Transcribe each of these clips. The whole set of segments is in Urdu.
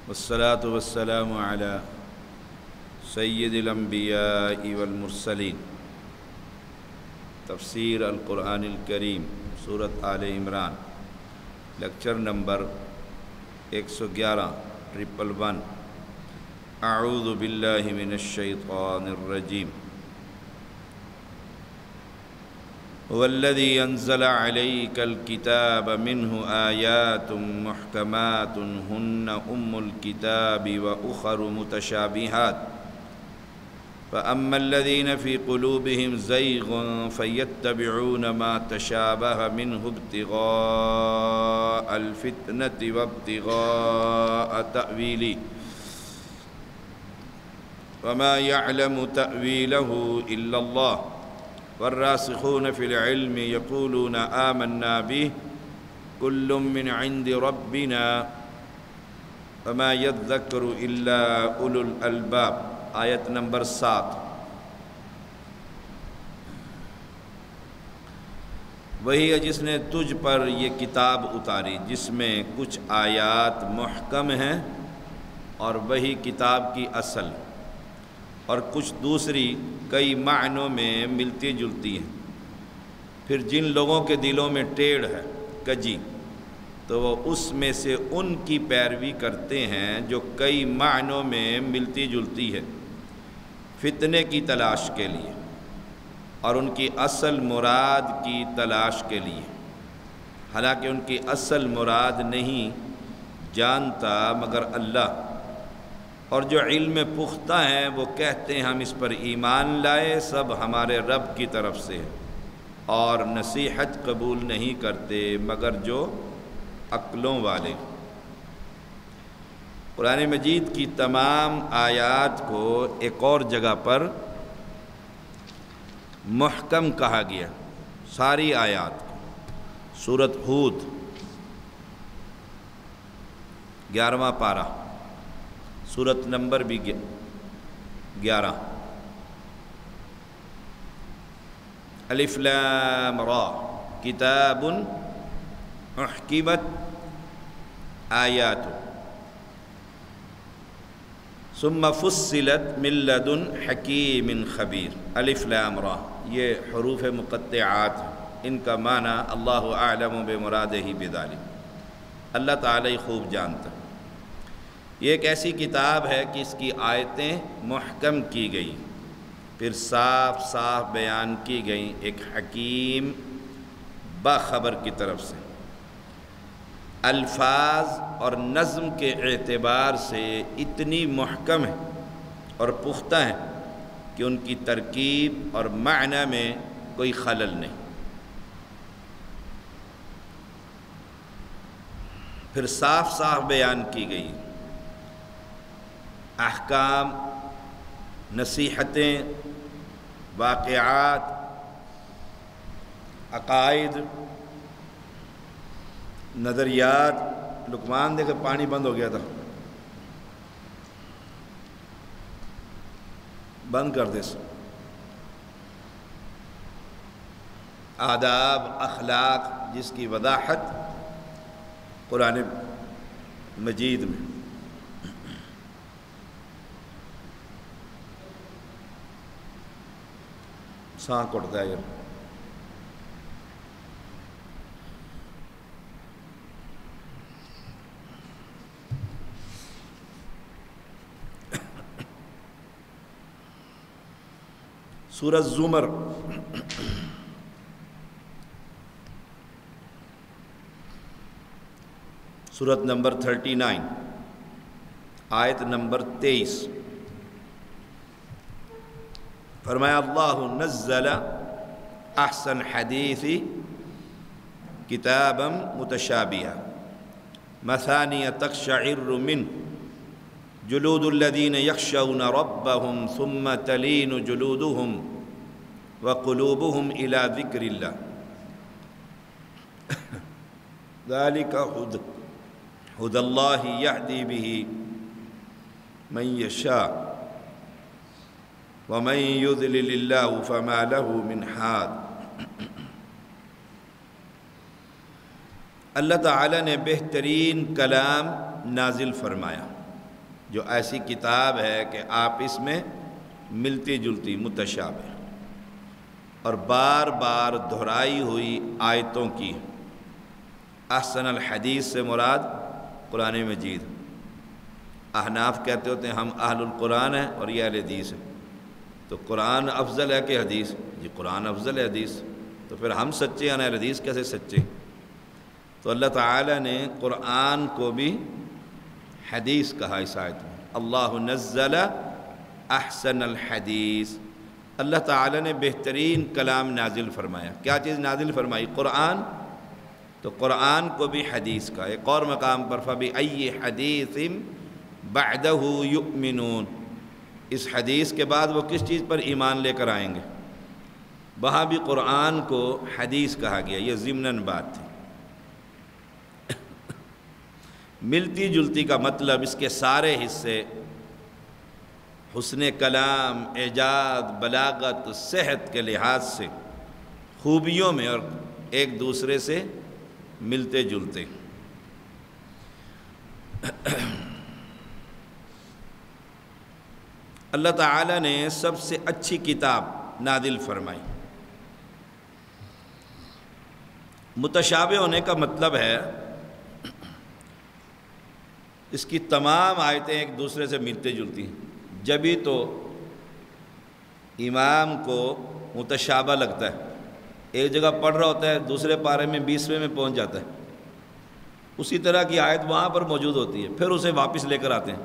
والصلاة والسلام على سید الانبیاء والمرسلین۔ تفسیر القرآن الکریم سورۃ آل عمران، لیکچر نمبر 111 اعوذ باللہ من الشیطان الرجیم۔ هو الذي أنزل عليك الكتاب منه آيات محكمات هن أم الكتاب وأخر متشابهات فأما الذين في قلوبهم زيغ فيتبعون ما تشابه منه ابتغاء الفتنة وابتغاء تأويله وما يعلم تأويله إلا الله والراسخون في العلم يقولون آمنا به كل من عند ربنا وما يذكر إلا أولو الألباب۔ آیت نمبر 7۔ وہی ہے جس نے تجھ پر یہ کتاب اتاری جس میں کچھ آیات محکم ہیں اور وہی کتاب کی اصل، اور کچھ دوسری کئی معنوں میں ملتی جلتی ہیں۔ پھر جن لوگوں کے دلوں میں ٹیڑھ ہے، کجی، تو وہ اس میں سے ان کی پیروی کرتے ہیں جو کئی معنوں میں ملتی جلتی ہے، فتنے کی تلاش کے لیے اور ان کی اصل مراد کی تلاش کے لیے، حالانکہ ان کی اصل مراد نہیں جانتا مگر اللہ۔ اور جو علم پختہ ہیں وہ کہتے ہیں ہم اس پر ایمان لائے، سب ہمارے رب کی طرف سے ہے، اور نصیحت قبول نہیں کرتے مگر جو عقلوں والے۔ قرآن مجید کی تمام آیات کو ایک اور جگہ پر محکم کہا گیا، ساری آیات کو۔ سورۃ ہود 11واں پارہ، سورت نمبر بھی 11۔ الف لام را کتاب احکمت آیات ثم فصلت من لدن حکیم خبیر۔ الف لام را یہ حروف مقطعات ہیں، ان کا معنی اللہ اعلم بمرادہ بذلک، اللہ تعالی خوب جانتا ہے۔ یہ ایک ایسی کتاب ہے کہ اس کی آیتیں محکم کی گئیں، پھر صاف صاف بیان کی گئیں ایک حکیم باخبر کی طرف سے۔ الفاظ اور نظم کے اعتبار سے اتنی محکم ہے اور پختہ ہیں کہ ان کی ترکیب اور معنی میں کوئی خلل نہیں۔ پھر صاف صاف بیان کی گئی احکام، نصیحتیں، واقعات، عقائد، نظریات۔ لقمان دیکھے پانی بند ہو گیا تھا، بند کر دے۔ آداب، اخلاق جس کی وضاحت قرآن مجید میں۔ سانک اٹھتا ہے یہ۔ سورۃ زمر سورت نمبر 39، آیت نمبر 23۔ فرمایا اللہ نزل احسن حدیث کتابا متشابہا مثانی تقشعر منہ جلود الذین یخشون ربهم ثم تلین جلودهم وقلوبهم الى ذکر اللہ ذلک ہدی اللہ یہدی بہ من یشاء وَمَن يُضْلِلِ اللَّهُ فَمَا لَهُ مِنْ هَادٍ۔ اللہ تعالیٰ نے بہترین کلام نازل فرمایا، جو ایسی کتاب ہے کہ آپ اس میں ملتی جلتی متشابہ اور بار بار دہرائی ہوئی آیتوں کی، احسن الحدیث سے مراد قرآن مجید۔ احناف کہتے ہوتے ہیں ہم اہل القرآن ہیں اور یہ اہل حدیث ہے، تو قرآن افضل ہے کہ حدیث؟ جی قرآن افضل ہے حدیث، تو پھر ہم سچے ہیں اہل حدیث کیسے سچے؟ تو اللہ تعالیٰ نے قرآن کو بھی حدیث کہا اس آیت میں، اللہ نزل احسن الحدیث، اللہ تعالیٰ نے بہترین کلام نازل فرمایا۔ کیا چیز نازل فرمائی؟ قرآن، تو قرآن کو بھی حدیث کا۔ ایک اور مقام پر فَبِأَيِّ حَدِيثٍ بَعْدَهُ يُؤْمِنُونَ، اس حدیث کے بعد وہ کس چیز پر ایمان لے کر آئیں گے؟ وہاں بھی قرآن کو حدیث کہا گیا، یہ ضمناً بات تھی۔ ملتی جلتی کا مطلب اس کے سارے حصے حسن کلام، اعجاز، بلاغت، صحت کے لحاظ سے خوبیوں میں اور ایک دوسرے سے ملتے جلتے۔ اللہ تعالیٰ نے سب سے اچھی کتاب نازل فرمائی۔ متشابہ ہونے کا مطلب ہے اس کی تمام آیتیں ایک دوسرے سے ملتے جلتی ہیں، جبھی تو امام کو متشابہ لگتا ہے۔ ایک جگہ پڑھ رہا ہوتا ہے، دوسرے پارے میں 20ویں میں پہنچ جاتا ہے، اسی طرح کی آیت وہاں پر موجود ہوتی ہے، پھر اسے واپس لے کر آتے ہیں۔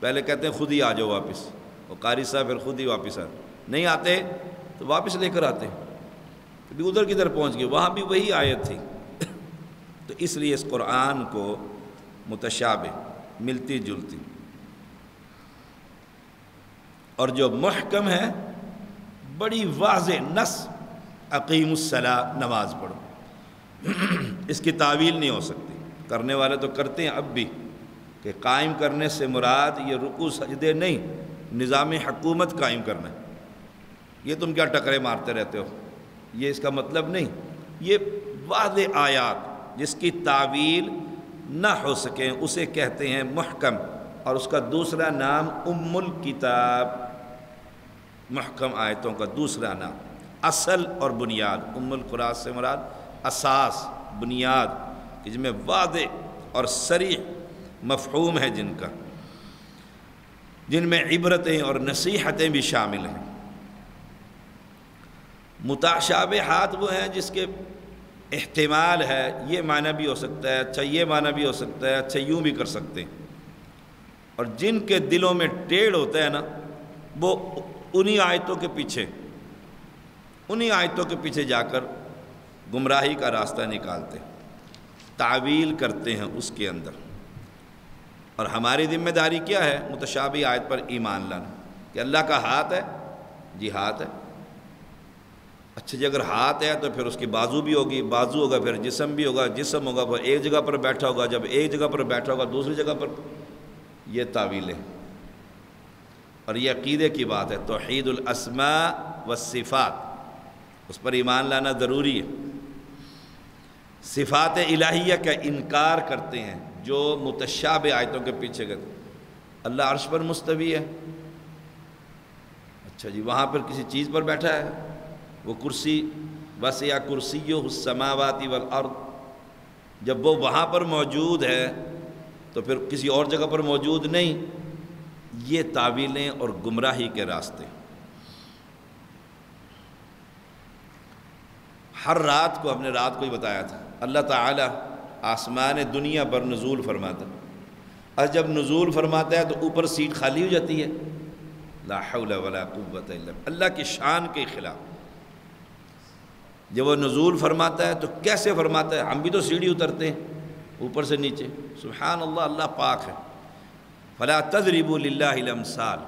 پہلے کہتے ہیں خود ہی آ جاؤ واپس، وہ قاری صاحب پھر خود ہی واپس آتے، نہیں آتے تو واپس لے کر آتے ہیں، کبھی ادھر کدھر پہنچ گئے، وہاں بھی وہی آیت تھی۔ تو اس لیے اس قرآن کو متشابہ، ملتی جلتی، اور جو محکم ہے بڑی واضح نص، اقیم الصلاۃ، نماز پڑھو، اس کی تعویل نہیں ہو سکتی۔ کرنے والے تو کرتے ہیں اب بھی کہ قائم کرنے سے مراد یہ رکوع سجدے نہیں، نظام حکومت قائم کرنا ہے، یہ تم کیا ٹکرے مارتے رہتے ہو، یہ اس کا مطلب نہیں۔ یہ واضح آیات جس کی تعویل نہ ہو سکیں اسے کہتے ہیں محکم، اور اس کا دوسرا نام ام الکتاب، محکم آیتوں کا دوسرا نام، اصل اور بنیاد۔ ام القرآن سے مراد اساس، بنیاد، کہ جن میں واضح اور صریح مفہوم ہے، جن میں عبرتیں اور نصیحتیں بھی شامل ہیں۔ متشابہات وہ ہیں جس کے احتمال ہے، یہ معنی بھی ہو سکتا ہے، اچھا یہ معنی بھی ہو سکتا ہے، اچھا یوں بھی کر سکتے ہیں، اور جن کے دلوں میں ٹیڑھ ہوتا ہے نا، وہ انہی آیتوں کے پیچھے جا کر گمراہی کا راستہ نکالتے ہیں، تعویل کرتے ہیں اس کے اندر۔ اور ہماری ذمہ داری کیا ہے؟ متشابہ آیت پر ایمان لانا، کہ اللہ کا ہاتھ ہے، جی ہاتھ ہے، اچھا جی اگر ہاتھ ہے تو پھر اس کی بازو بھی ہوگی، بازو ہوگا پھر جسم بھی ہوگا، جسم ہوگا پھر ایک جگہ پر بیٹھا ہوگا، جب ایک جگہ پر بیٹھا ہوگا دوسری جگہ پر، یہ تعویلیں۔ اور یہ عقیدے کی بات ہے، توحید الاسماء والصفات، اس پر ایمان لانا ضروری ہے۔ صفات الہیہ کا انکار کرتے ہیں جو متشابہ آیتوں کے پیچھے گئے۔ اللہ عرش پر مستوی ہے، اچھا جی وہاں پر کسی چیز پر بیٹھا ہے، وہ کرسی، وسع کرسیہ السماوات والارض، جب وہ وہاں پر موجود ہے تو پھر کسی اور جگہ پر موجود نہیں۔ یہ تعویلیں اور گمراہی کے راستے۔ ہر رات کو، ہم نے رات کو ہی بتایا تھا، اللہ تعالیٰ آسمان دنیا پر نزول فرماتا ہے، اور جب نزول فرماتا ہے تو اوپر سیٹ خالی ہو جاتی ہے، لا حول ولا قوت الا باللہ، اللہ کی شان کے خلاف۔ جب وہ نزول فرماتا ہے تو کیسے فرماتا ہے؟ ہم بھی تو سیڑھی اترتے ہیں اوپر سے نیچے، سبحان اللہ، اللہ پاک ہے۔ فلا تضربوا للہ الامثال،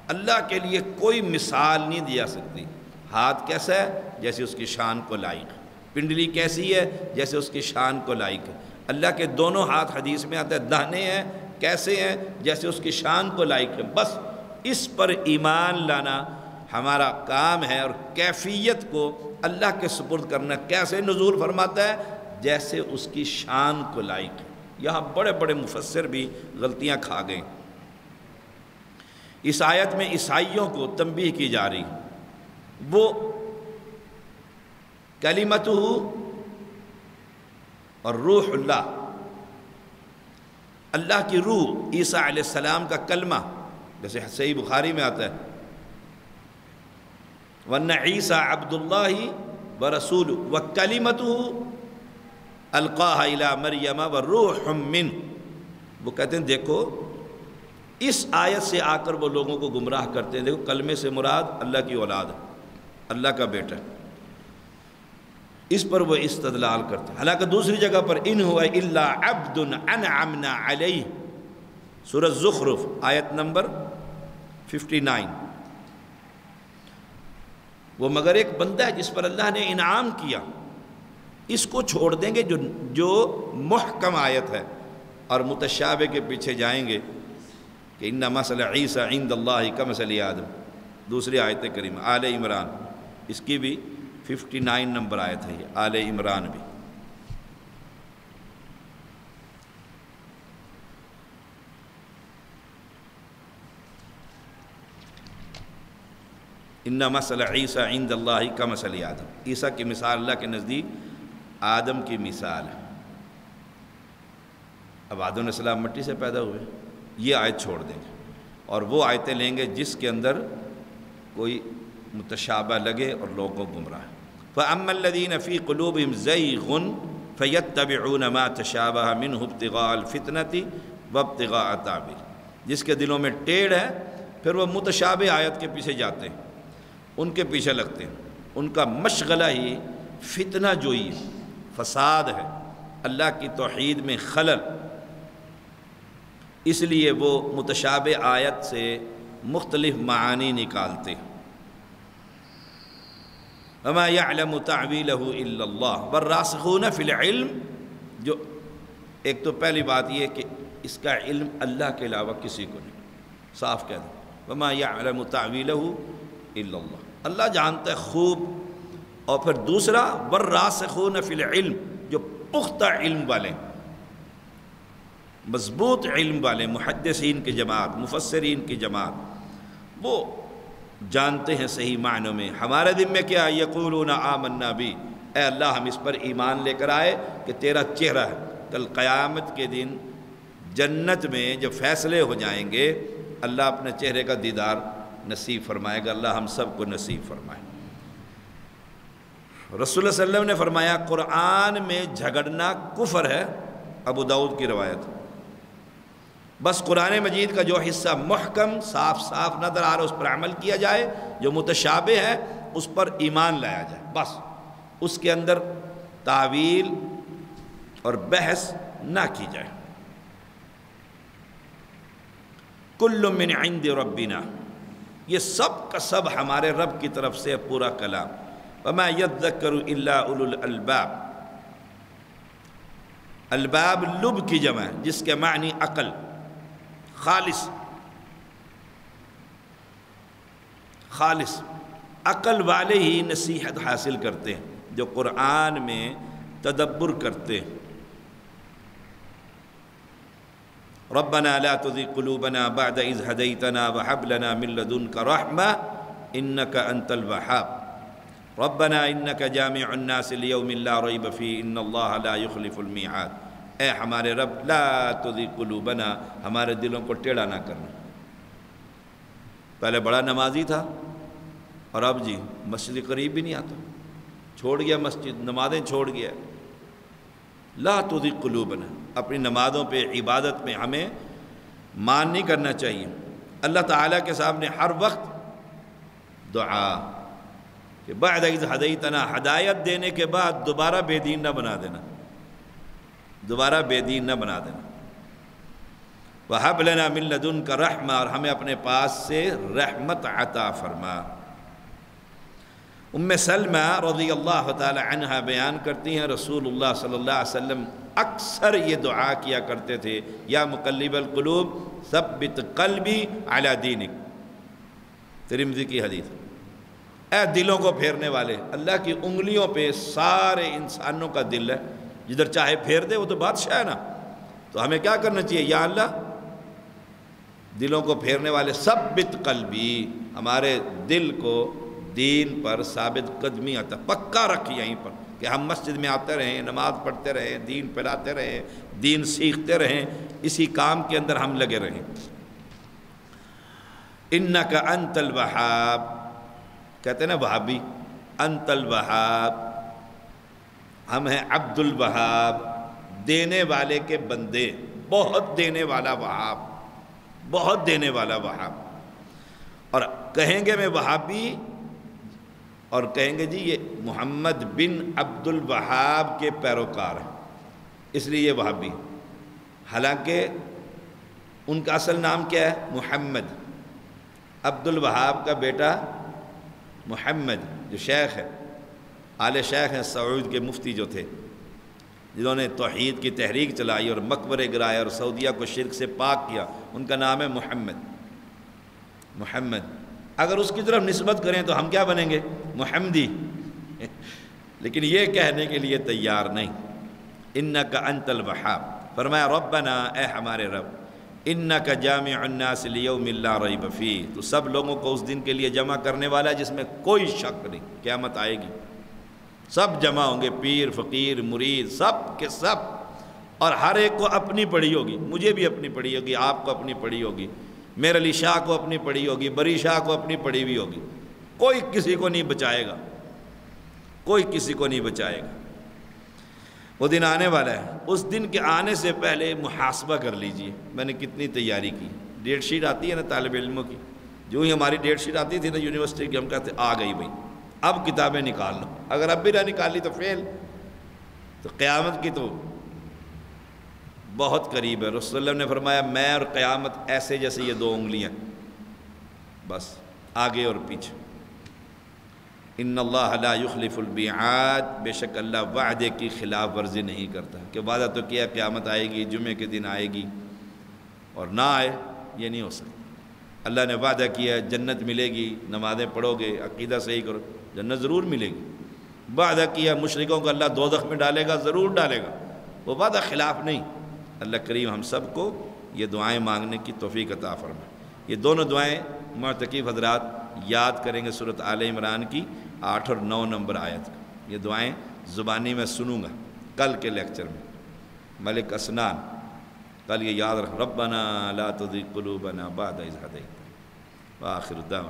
اللہ کے لیے کوئی مثال نہیں دی جا سکتی۔ ہاتھ کیسا ہے؟ جیسے اس کی شان کو لائق، پنڈلی کیسی ہے؟ جیسے اس کی شان کو لائق ہے۔ اللہ کے دونوں ہاتھ حدیث میں آتا ہے داہنے ہیں، کیسے ہیں؟ جیسے اس کی شان کو لائق ہے۔ بس اس پر ایمان لانا ہمارا کام ہے، اور کیفیت کو اللہ کے سپرد کرنا۔ کیسے نزول فرماتا ہے؟ جیسے اس کی شان کو لائق ہے۔ یہاں بڑے بڑے مفسر بھی غلطیاں کھا گئے۔ اس آیت میں عیسائیوں کو تنبیہ کی جا رہی، وہ کلمتہ اور روح اللہ، اللہ کی روح عیسیٰ علیہ السلام کا کلمہ، جیسے صحیح بخاری میں آتا ہے وَأَنَّ عِيسَىٰ عَبْدُ اللَّهِ وَرَسُولُهُ وَكَلِمَتُهُ أَلْقَاهَا إِلَىٰ مَرْيَمَ وَرُوحٌ مِّنْهُ۔ وہ کہتے ہیں دیکھو اس آیت سے آ کر وہ لوگوں کو گمراہ کرتے ہیں، دیکھو کلمے سے مراد اللہ کی اولاد ہے، اللہ کا بیٹا، اس پر وہ استدلال کرتے ہیں۔ حالانکہ دوسری جگہ پر ان هو الا عبد انعمنا علیہ، سورۃ زخرف آیت نمبر 59، وہ مگر ایک بندہ ہے جس پر اللہ نے انعام کیا۔ اس کو چھوڑ دیں گے جو محکم آیت ہے، اور متشابہ کے پیچھے جائیں گے کہ ان مثل عیسیٰ عند اللہ کمثل آدم، دوسری آیت کریمہ آل عمران، اس کی بھی 59 نمبر آیت ہے یہ، آل عمران بھی۔ ان مثل عیسیٰ عند اللہ کمثل آدم، عیسیٰ کی مثال اللہ کے نزدیک آدم کی مثال ہے۔ اب آدم علیہ السلام مٹی سے پیدا ہوئے، یہ آیت چھوڑ دیں گے اور وہ آیتیں لیں گے جس کے اندر کوئی متشابہ لگے اور لوگوں کو گمراہ۔ فَأَمَّا الَّذِينَ فِي قُلُوبِهِمْ زَيْغٌ فَيَتَّبِعُونَ مَا تَشَابَهَ مِنْهُ ابْتِغَاءَ الْفِتْنَةِ وَابْتِغَاءَ تَأْوِيلِهِ، جس کے دلوں میں ٹیڑھ ہے پھر وہ متشابہ آیت کے پیچھے جاتے ہیں، ان کے پیچھے لگتے ہیں، ان کا مشغلہ ہی فتنہ جوئی ہے، فساد ہے، اللہ کی توحید میں خلل، اس لیے وہ متشابہ آیت سے مختلف معانی نکالتے ہیں۔ وَمَا يَعْلَمُ تَعْوِيلَهُ إِلَّا اللَّهُ وَالرَّاسِخُونَ فِي الْعِلْمِ، جو ایک تو پہلی بات یہ کہ اس کا علم اللہ کے علاوہ کسی کو نہیں، صاف کہہ دیں وَمَا يَعْلَمُ تَعْوِيلَهُ إِلَّا اللَّهُ، اللہ جانتا ہے خوب۔ اور پھر دوسرا وَالرَّاسِخُونَ فِي الْعِلْمِ، جو پختہ علم والے، مضبوط علم والے، محدثین کی جماعت، مفسرین کی جماعت، وہ جانتے ہیں صحیح معنوں میں ہمارے دل میں کیا، یقولون آمنا بی، اے اللہ ہم اس پر ایمان لے کر آئے کہ تیرا چہرہ ہے۔ کل قیامت کے دن جنت میں جب فیصلے ہو جائیں گے اللہ اپنے چہرے کا دیدار نصیب فرمائے گا، اللہ ہم سب کو نصیب فرمائے۔ رسول اللہ صلی اللہ علیہ وسلم نے فرمایا قرآن میں جھگڑنا کفر ہے، ابو داؤد کی روایت، بس قرآن مجید کا جو حصہ محکم صاف صاف نظر آ رہا اس پر عمل کیا جائے، جو متشابہ ہے اس پر ایمان لایا جائے، بس اس کے اندر تعویل اور بحث نہ کی جائے۔ کل من عند ربنا، یہ سب کا سب ہمارے رب کی طرف سے پورا کلام۔ وما یذکر الا اولو الالباب، الباب لب کی جمع ہے جس کے معنی عقل، خالص عقل والے ہی نصیحت حاصل کرتے ہیں، جو قرآن میں تدبر کرتے ہیں۔ ربنا لا تزغ قلوبنا بعد اذ هديتنا وهب لنا من لدنك رحمة انك انت الوهاب ربنا انك جامع الناس ليوم لا ريب فيه ان الله لا يخلف الميعاد۔ اے ہمارے رب لا تزغ قلوبنا، ہمارے دلوں کو ٹیڑھا نہ کرنا۔ پہلے بڑا نمازی تھا اور اب جی مسجد قریب بھی نہیں آتا، چھوڑ گیا مسجد، نمازیں چھوڑ گیا۔ لا تزغ قلوبنا، اپنی نمازوں پہ عبادت میں ہمیں مان نہیں کرنا چاہیے۔ اللہ تعالیٰ کے سامنے ہر وقت دعا کہ بعد اذ ہدیتنا، ہدایت دینے کے بعد دوبارہ بے دین نہ بنا دینا، دوبارہ بے دین نہ بنا دینا۔ وَهَبْ لَنَا مِن لَّدُنْكَ رَحْمَةً، اور ہمیں اپنے پاس سے رحمت عطا فرما۔ ام سلمہ رضی اللہ تعالی عنہا بیان کرتی ہیں رسول اللہ صلی اللہ علیہ وسلم اکثر یہ دعا کیا کرتے تھے، یا مقلب القلوب ثبت قلبی علی دینک، ترمذی کی حدیث۔ اے دلوں کو پھیرنے والے، اللہ کی انگلیوں پہ سارے انسانوں کا دل ہے، جدھر چاہے پھیر دے، وہ تو بادشاہ ہے نا۔ تو ہمیں کیا کرنا چاہیے؟ یا اللہ دلوں کو پھیرنے والے، ثبت قلبی، ہمارے دل کو دین پر ثابت قدمی عطا، پکا رکھ یہیں پر کہ ہم مسجد میں آتے رہیں، نماز پڑھتے رہیں، دین پھیلاتے رہیں، دین سیکھتے رہیں، اسی کام کے اندر ہم لگے رہیں۔ انک انت الوہاب، کہتے ہیں نا وہابی، انت الوہاب، ہم ہیں عبد الوہاب، دینے والے کے بندے، بہت دینے والا وہاب، بہت دینے والا وہاب۔ اور کہیں گے میں وہابی، اور کہیں گے جی یہ محمد بن عبد الوہاب کے پیروکار ہیں، اس لیے یہ وہابی، حالانکہ ان کا اصل نام کیا ہے؟ محمد، عبد الوہاب کا بیٹا محمد، جو شیخ ہے، آل شیخ ہیں سعود کے مفتی جو تھے، جنہوں نے توحید کی تحریک چلائی اور مقبرے گرائے اور سعودیہ کو شرک سے پاک کیا، ان کا نام ہے محمد۔ محمد اگر اس کی طرف نسبت کریں تو ہم کیا بنیں گے؟ محمدی، لیکن یہ کہنے کے لیے تیار نہیں۔ انک انت الوہاب، فرمایا ربنا، اے ہمارے رب، انک جامع الناس لیوم لا ریب فیہ، تو سب لوگوں کو اس دن کے لیے جمع کرنے والا ہے جس میں کوئی شک نہیں، قیامت آئے گی، سب جمع ہوں گے، پیر فقیر مرید سب کے سب، اور ہر ایک کو اپنی پڑھی ہوگی، مجھے بھی اپنی پڑھی ہوگی، آپ کو اپنی پڑھی ہوگی، میر علی شاہ کو اپنی پڑھی ہوگی، بری شاہ کو اپنی پڑھی ہوئی ہوگی، کوئی کسی کو نہیں بچائے گا، کوئی کسی کو نہیں بچائے گا۔ وہ دن آنے والا ہے، اس دن کے آنے سے پہلے محاسبہ کر لیجئے، میں نے کتنی تیاری کی۔ ڈیٹ شیٹ آتی ہے نا طالب علموں کی، جو ہی ہماری ڈیٹ شیٹ آتی تھی نا یونیورسٹی کی، ہم کہتے آ گئی بھائی، اب کتابیں نکال لو، اگر اب بھی نہ نکالی تو فیل۔ تو قیامت کی تو بہت قریب ہے، رسول اللہ نے فرمایا میں اور قیامت ایسے جیسے یہ دو انگلیاں، بس آگے اور پیچھے۔ ان اللہ لا یخلف المیعاد، بے شک اللہ وعدے کی خلاف ورزی نہیں کرتا، کہ وعدہ تو کیا قیامت آئے گی، جمعے کے دن آئے گی، اور نہ آئے، یہ نہیں ہو سکتا۔ اللہ نے وعدہ کیا جنت ملے گی، نمازیں پڑھو گے، عقیدہ صحیح کرو، جنت ضرور ملے گی۔ وعدہ کیا مشرکوں کو اللہ دوزخ میں ڈالے گا، ضرور ڈالے گا، وہ وعدہ خلاف نہیں۔ اللہ کریم ہم سب کو یہ دعائیں مانگنے کی توفیق عطا فرمائے۔ یہ دونوں دعائیں معتکف حضرات یاد کریں گے، سورۃ آل عمران کی 8 اور 9 نمبر آیت کا۔ یہ دعائیں زبانی میں سنوں گا کل کے لیکچر میں، ملک اسنان، کل یہ یاد رکھ، ربنا لا تزغ قلوبنا بعد اذ ہدیتنا وآخر دعوانا